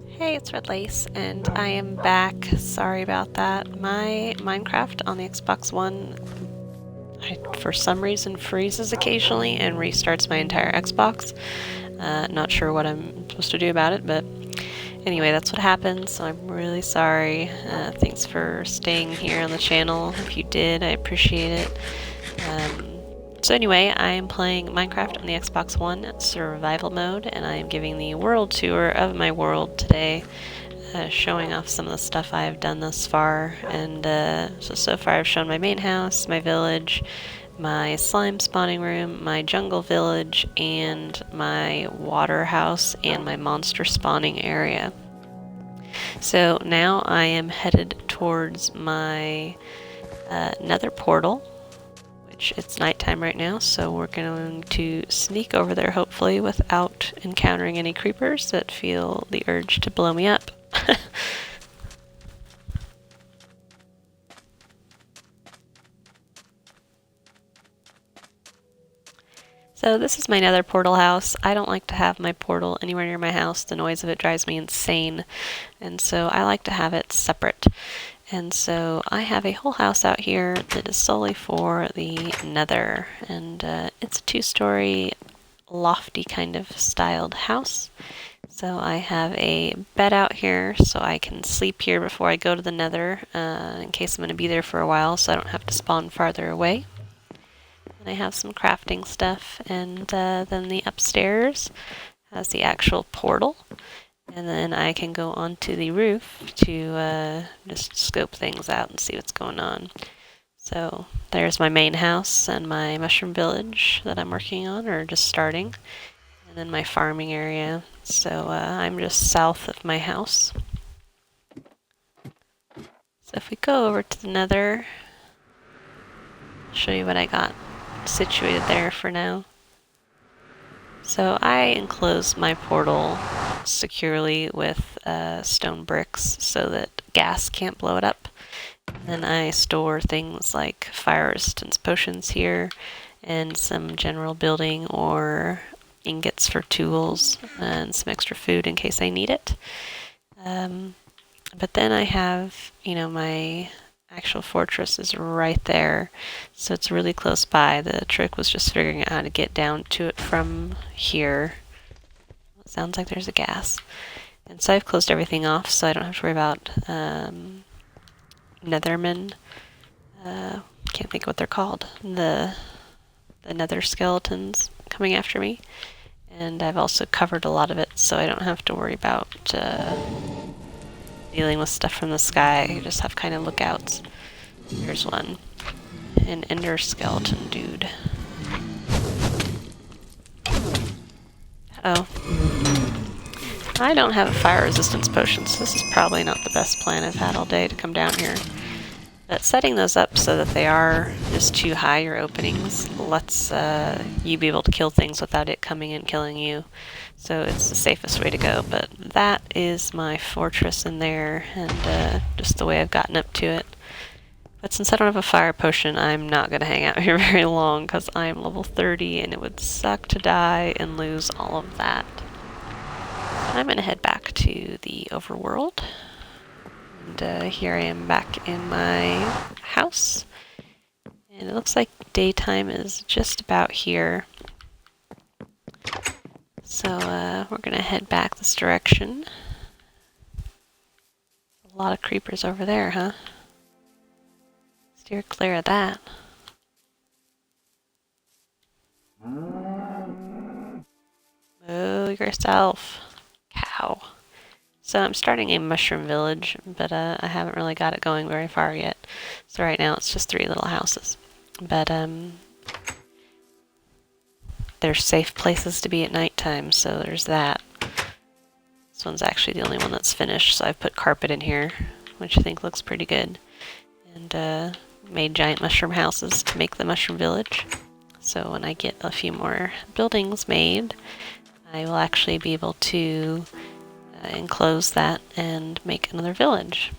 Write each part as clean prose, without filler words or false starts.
Hey, it's Red Lace, and I am back. Sorry about that. My Minecraft on the Xbox One, for some reason, freezes occasionally and restarts my entire Xbox. Not sure what I'm supposed to do about it, but anyway, that's what happened, so I'm really sorry. Thanks for staying here on the channel. If you did, I appreciate it. So anyway, I am playing Minecraft on the Xbox One survival mode, and I am giving the world tour of my world today, showing off some of the stuff I've done thus far. And so far I've shown my main house, my village, my slime spawning room, my jungle village, and my water house, and my monster spawning area. So now I am headed towards my nether portal. It's nighttime right now, so we're going to sneak over there hopefully without encountering any creepers that feel the urge to blow me up. So this is my nether portal house. I don't like to have my portal anywhere near my house. The noise of it drives me insane, and so I like to have it separate. And so I have a whole house out here that is solely for the nether, and it's a two-story lofty kind of styled house. So I have a bed out here so I can sleep here before I go to the nether, in case I'm going to be there for a while so I don't have to spawn farther away. And I have some crafting stuff, and then the upstairs has the actual portal. And then I can go onto the roof to just scope things out and see what's going on. So there's my main house and my mushroom village that I'm working on, or just starting. And then my farming area. So I'm just south of my house. So if we go over to the nether, I'll show you what I got situated there for now. So I enclose my portal securely with stone bricks so that gas can't blow it up. And then I store things like fire resistance potions here and some general building or ingots for tools and some extra food in case I need it. But then I have, my actual fortress is right there, so it's really close by. The trick was just figuring out how to get down to it from here. It sounds like there's a gas. And so I've closed everything off, so I don't have to worry about nethermen. Can't think of what they're called. The nether skeletons coming after me. And I've also covered a lot of it, so I don't have to worry about dealing with stuff from the sky. I just have kind of lookouts. Here's one. An ender skeleton dude. Oh. I don't have a fire resistance potion, so this is probably not the best plan I've had all day to come down here. But setting those up so that they are just too high, your openings, lets you be able to kill things without it coming and killing you. So it's the safest way to go. But that is my fortress in there, and just the way I've gotten up to it. But since I don't have a fire potion, I'm not going to hang out here very long, because I'm level 30, and it would suck to die and lose all of that. I'm going to head back to the overworld. And here I am back in my house. And it looks like daytime is just about here. So we're going to head back this direction. A lot of creepers over there, huh? Steer clear of that. Move yourself, cow. So I'm starting a mushroom village, but I haven't really got it going very far yet. So right now it's just 3 little houses. But there's safe places to be at nighttime, so there's that. This one's actually the only one that's finished, so I've put carpet in here, which I think looks pretty good. And made giant mushroom houses to make the mushroom village. So when I get a few more buildings made, I will actually be able to enclose that and make another village.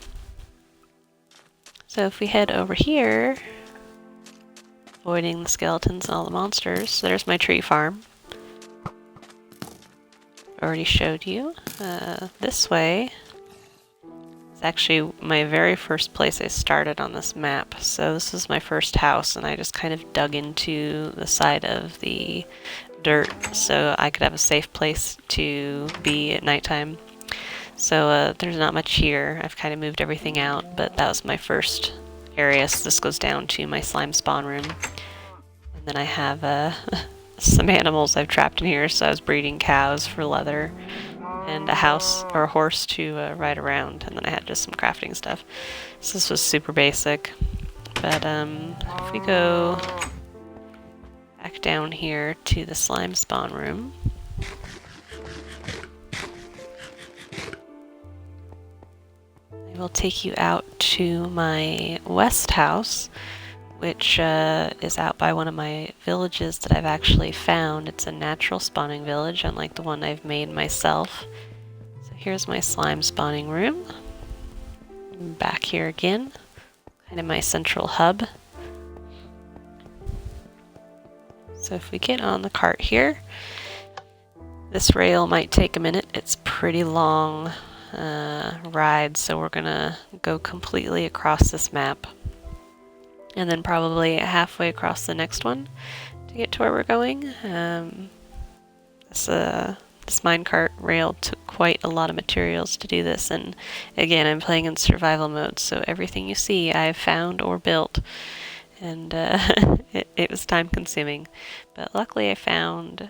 So if we head over here, avoiding the skeletons and all the monsters, there's my tree farm. already showed you. This way is actually my very first place I started on this map. So this is my first house, and I just kind of dug into the side of the dirt so I could have a safe place to be at nighttime. So there's not much here. I've kind of moved everything out, but that was my first area. So this goes down to my slime spawn room. And then I have some animals I've trapped in here. So I was breeding cows for leather and a house or a horse to ride around. And then I had just some crafting stuff. So this was super basic. But if we go back down here to the slime spawn room. I will take you out to my west house, which is out by one of my villages that I've actually found. It's a natural spawning village, unlike the one I've made myself. So here's my slime spawning room. Back here again, kind of my central hub. So if we get on the cart here, this rail might take a minute. It's pretty long ride, so we're gonna go completely across this map and then probably halfway across the next one to get to where we're going. This minecart rail took quite a lot of materials to do this, and again, I'm playing in survival mode, so everything you see I've found or built, and it was time consuming, but luckily I found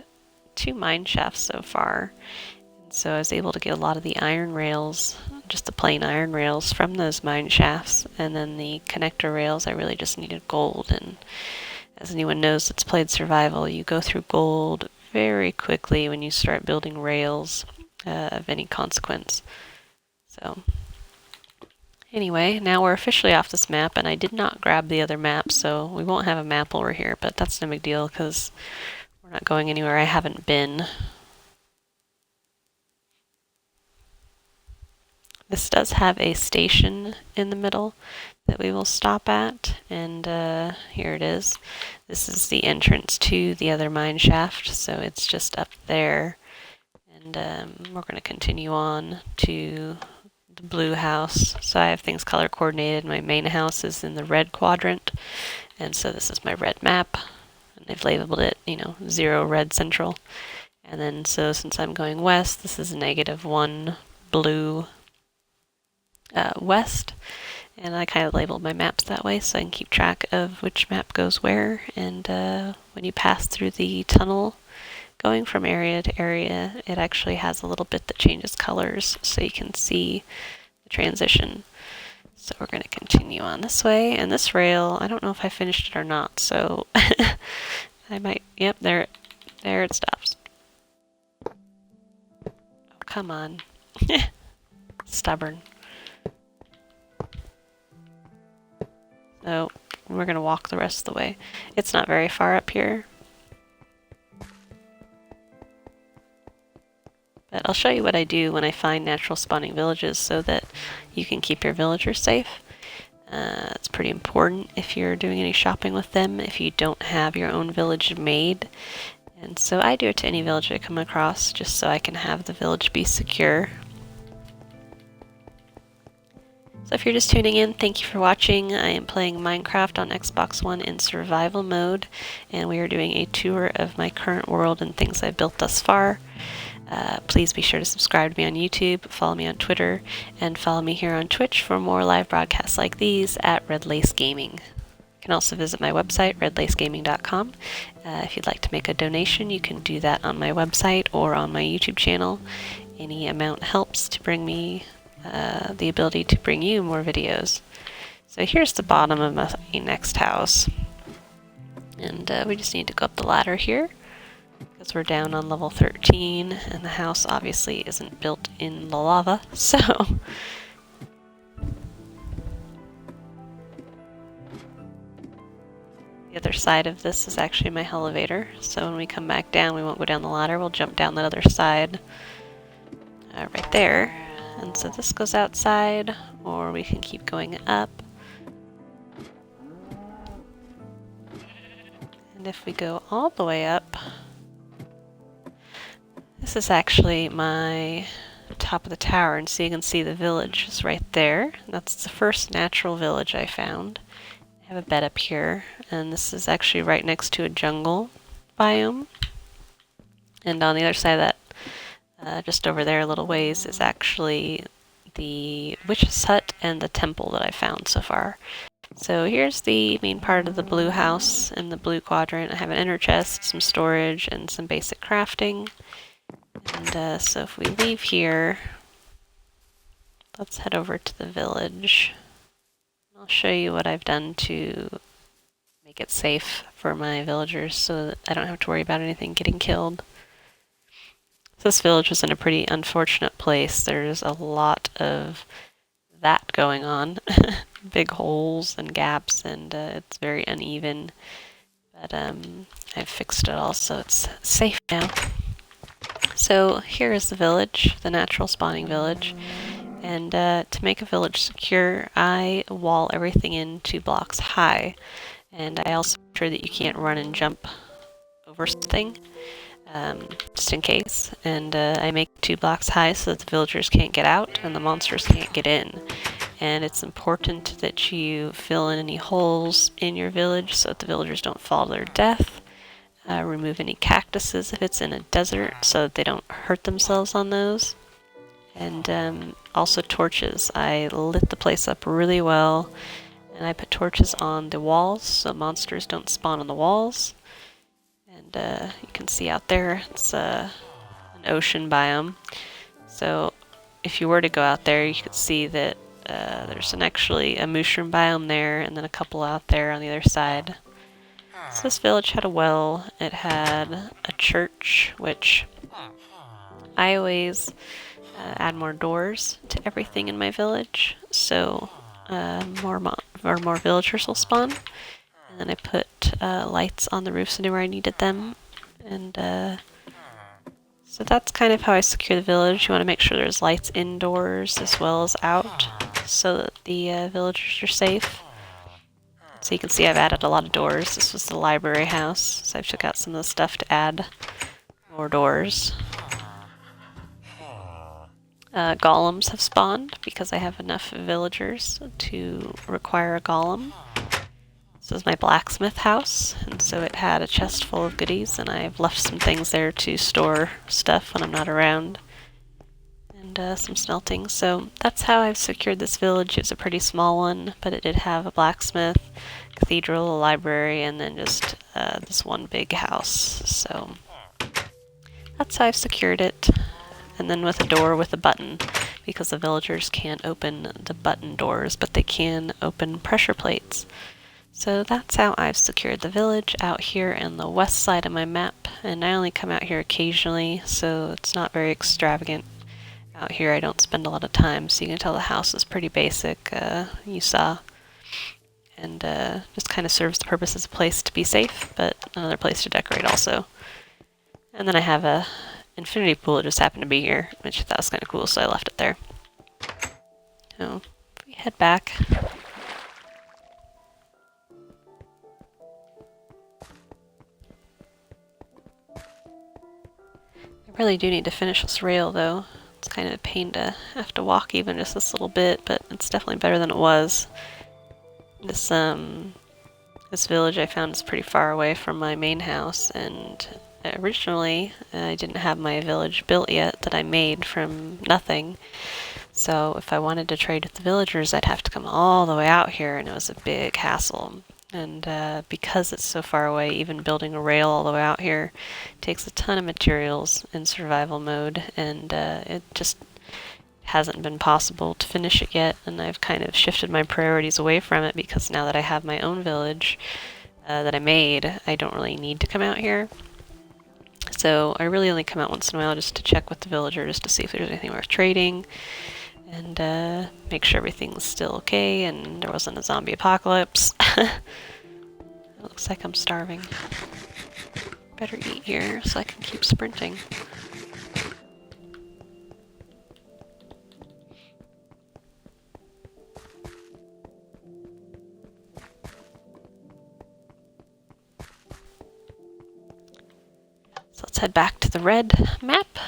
2 mine shafts so far. So I was able to get a lot of the iron rails, just the plain iron rails from those mine shafts, and then the connector rails I really just needed gold. And as anyone knows that's played survival, you go through gold very quickly when you start building rails of any consequence. So anyway, now we're officially off this map, and I did not grab the other map, so we won't have a map while we're here, but that's no big deal because we're not going anywhere I haven't been. This does have a station in the middle that we will stop at, and here it is. This is the entrance to the other mine shaft, so it's just up there. And we're going to continue on to the blue house. So I have things color coordinated. My main house is in the red quadrant, and so this is my red map. And they've labeled it, 0 red central. And then so since I'm going west, this is -1 blue west, and I kind of labeled my maps that way so I can keep track of which map goes where. And when you pass through the tunnel going from area to area, it actually has a little bit that changes colors so you can see the transition. So we're going to continue on this way, and this rail, I don't know if I finished it or not, so I might, yep, there it stops. Oh, come on. Stubborn. So we're going to walk the rest of the way. It's not very far up here. But I'll show you what I do when I find natural spawning villages so that you can keep your villagers safe. It's pretty important if you're doing any shopping with them, if you don't have your own village made. And so I do it to any village I come across, just so I can have the village be secure. So if you're just tuning in, thank you for watching. I am playing Minecraft on Xbox One in survival mode, and we are doing a tour of my current world and things I've built thus far. Please be sure to subscribe to me on YouTube, follow me on Twitter, and follow me here on Twitch for more live broadcasts like these at Red Lace Gaming. You can also visit my website, redlacegaming.com. If you'd like to make a donation, you can do that on my website or on my YouTube channel. Any amount helps to bring me the ability to bring you more videos. So here's the bottom of my next house, and we just need to go up the ladder here because we're down on level 13, and the house obviously isn't built in the lava, so the other side of this is actually my elevator, so when we come back down we won't go down the ladder, we'll jump down that other side right there. And so this goes outside, or we can keep going up. And if we go all the way up, This is actually my top of the tower, and so you can see the village is right there. That's the first natural village I found. I have a bed up here, and this is actually right next to a jungle biome. And on the other side of that, just over there a little ways, is actually the witch's hut and the temple that I found so far. So here's the main part of the blue house in the blue quadrant. I have an inner chest, some storage, and some basic crafting. And so if we leave here, let's head over to the village. I'll show you what I've done to make it safe for my villagers so that I don't have to worry about anything getting killed. This village was in a pretty unfortunate place. There's a lot of that going on. Big holes and gaps, and it's very uneven. But I've fixed it all, so it's safe now. So here is the village, the natural spawning village. And to make a village secure, I wall everything in 2 blocks high. And I also make sure that you can't run and jump over something, just in case. And I make 2 blocks high so that the villagers can't get out and the monsters can't get in. And it's important that you fill in any holes in your village so that the villagers don't fall to their death. Remove any cactuses if it's in a desert so that they don't hurt themselves on those. And also torches. I lit the place up really well, and I put torches on the walls so monsters don't spawn on the walls. And you can see out there, it's an ocean biome. So if you were to go out there, you could see that there's actually a mushroom biome there, and then a couple out there on the other side. So this village had a well, it had a church, which I always add more doors to everything in my village, so more villagers will spawn. And then I put lights on the roofs anywhere I needed them, and so that's kind of how I secure the village. You want to make sure there's lights indoors as well as out, so that the villagers are safe. So you can see I've added a lot of doors. This was the library house, so I took out some of the stuff to add more doors. Golems have spawned because I have enough villagers to require a golem. This is my blacksmith house, and so it had a chest full of goodies, and I've left some things there to store stuff when I'm not around, and some smelting. So that's how I've secured this village. It's a pretty small one, but it did have a blacksmith, cathedral, a library, and then just this one big house. So that's how I've secured it. And then with a door with a button, because the villagers can't open the button doors, but they can open pressure plates. So that's how I've secured the village out here in the west side of my map, and I only come out here occasionally, so it's not very extravagant. Out here I don't spend a lot of time, so you can tell the house is pretty basic, you saw. And just kind of serves the purpose as a place to be safe, but another place to decorate also. And then I have a infinity pool that just happened to be here, which I thought was kind of cool, so I left it there. So, we head back. I really do need to finish this rail, though. It's kind of a pain to have to walk even just this little bit, but it's definitely better than it was. This village I found is pretty far away from my main house, and originally I didn't have my village built yet that I made from nothing. So if I wanted to trade with the villagers, I'd have to come all the way out here, and it was a big hassle. And because it's so far away, even building a rail all the way out here takes a ton of materials in survival mode, and it just hasn't been possible to finish it yet, and I've kind of shifted my priorities away from it because now that I have my own village that I made, I don't really need to come out here. So I really only come out once in a while just to check with the villager, just to see if there's anything worth trading, and make sure everything's still okay and there wasn't a zombie apocalypse. It looks like I'm starving. Better eat here so I can keep sprinting. let's head back to the red map,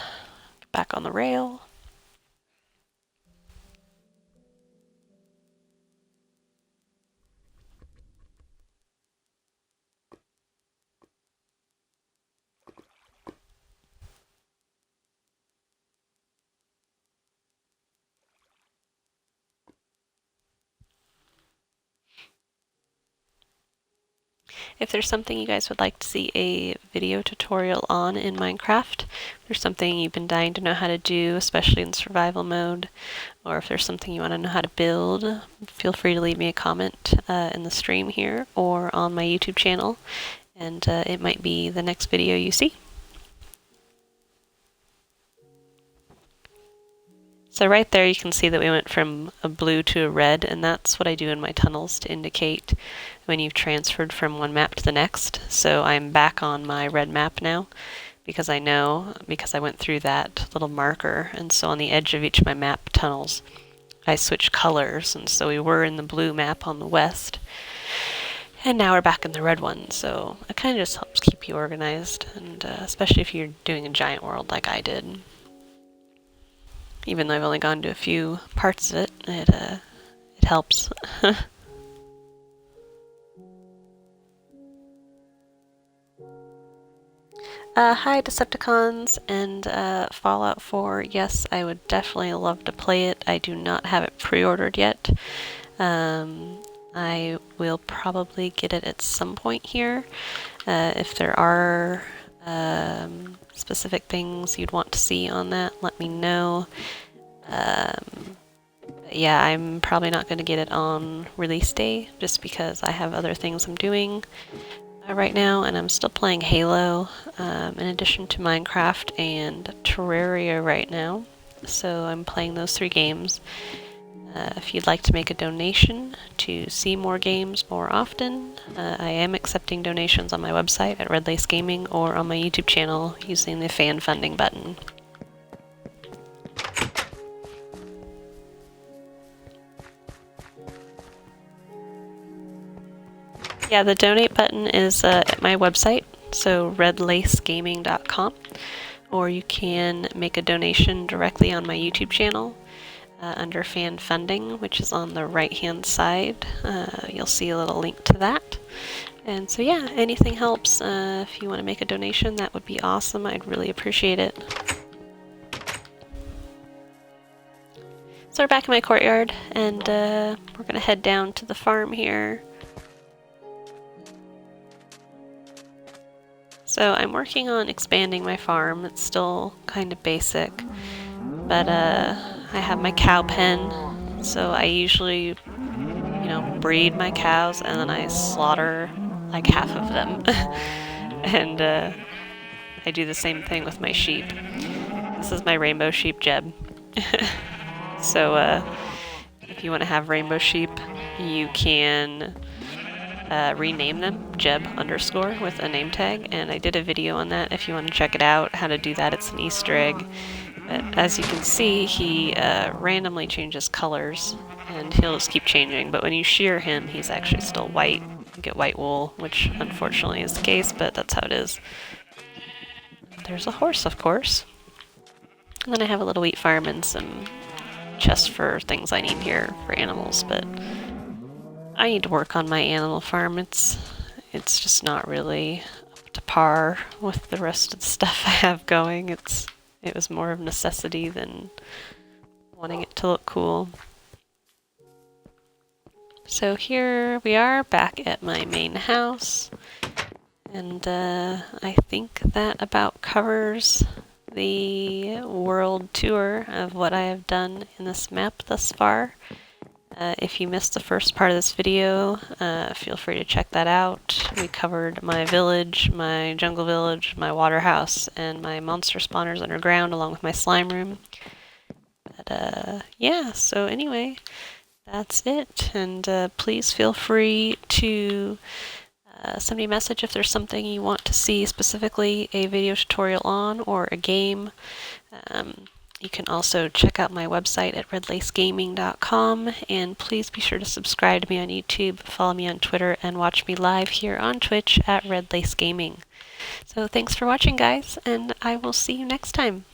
back on the rail. If there's something you guys would like to see a video tutorial on in Minecraft, if there's something you've been dying to know how to do, especially in survival mode, or if there's something you want to know how to build, feel free to leave me a comment in the stream here or on my YouTube channel, and it might be the next video you see. So right there you can see that we went from a blue to a red, and that's what I do in my tunnels to indicate when you've transferred from one map to the next. So I'm back on my red map now because I know, because I went through that little marker, and so on the edge of each of my map tunnels I switched colors, and so we were in the blue map on the west, and now we're back in the red one. So it kind of just helps keep you organized, and especially if you're doing a giant world like I did. Even though I've only gone to a few parts of it, it helps. Hi Decepticons and Fallout 4. Yes, I would definitely love to play it. I do not have it pre-ordered yet. I will probably get it at some point here. If there are specific things you'd want to see on that, let me know. Yeah, I'm probably not going to get it on release day just because I have other things I'm doing right now, and I'm still playing Halo in addition to Minecraft and Terraria right now. So I'm playing those 3 games. If you'd like to make a donation to see more games more often, I am accepting donations on my website at Red Lace Gaming or on my YouTube channel using the fan funding button. Yeah, the donate button is at my website, so redlacegaming.com, or you can make a donation directly on my YouTube channel under fan funding, which is on the right hand side. You'll see a little link to that. And so yeah, anything helps. If you want to make a donation, that would be awesome. I'd really appreciate it. So we're back in my courtyard, and we're going to head down to the farm here. So I'm working on expanding my farm. It's still kind of basic, but I have my cow pen, so I usually, you know, breed my cows and then I slaughter like half of them. And I do the same thing with my sheep. This is my rainbow sheep, Jeb. So if you want to have rainbow sheep, you can rename them Jeb _ with a name tag, and I did a video on that if you want to check it out, how to do that. It's an Easter egg. But as you can see, he randomly changes colors, and he'll just keep changing, but when you shear him, he's actually still white. You get white wool, which unfortunately is the case, but that's how it is. There's a horse, of course. And then I have a little wheat farm and some chests for things I need here for animals, but I need to work on my animal farm. It's just not really up to par with the rest of the stuff I have going. It was more of necessity than wanting it to look cool. So here we are back at my main house, and I think that about covers the world tour of what I have done in this map thus far. If you missed the first part of this video, feel free to check that out. We covered my village, my jungle village, my water house, and my monster spawners underground, along with my slime room. But yeah, so anyway, that's it. And please feel free to send me a message if there's something you want to see specifically a video tutorial on, or a game. You can also check out my website at redlacegaming.com, and please be sure to subscribe to me on YouTube, follow me on Twitter, and watch me live here on Twitch at Red Lace Gaming. So thanks for watching, guys, and I will see you next time.